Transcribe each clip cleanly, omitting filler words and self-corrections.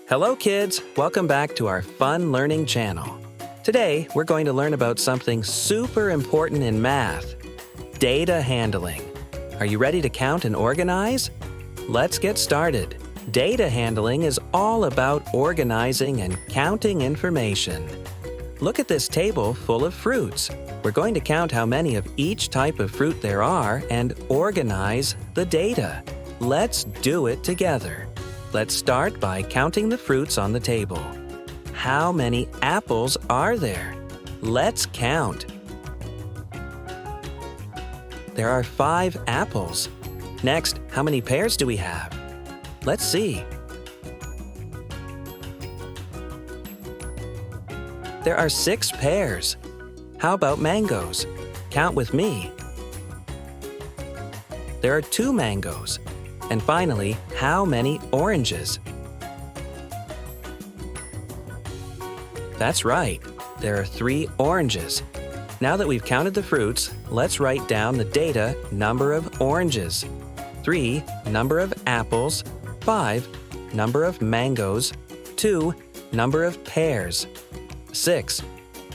Hello kids, welcome back to our fun learning channel. Today, we're going to learn about something super important in math, data handling. Are you ready to count and organize? Let's get started. Data handling is all about organizing and counting information. Look at this table full of fruits. We're going to count how many of each type of fruit there are and organize the data. Let's do it together. Let's start by counting the fruits on the table. How many apples are there? Let's count. There are 5 apples. Next, how many pears do we have? Let's see. There are 6 pears. How about mangoes? Count with me. There are 2 mangoes. And finally, how many oranges? That's right. There are 3 oranges. Now that we've counted the fruits, let's write down the data number of oranges. 3, number of apples. 5, number of mangoes. 2, number of pears. 6.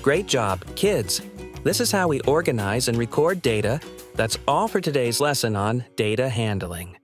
Great job, kids! This is how we organize and record data. That's all for today's lesson on data handling.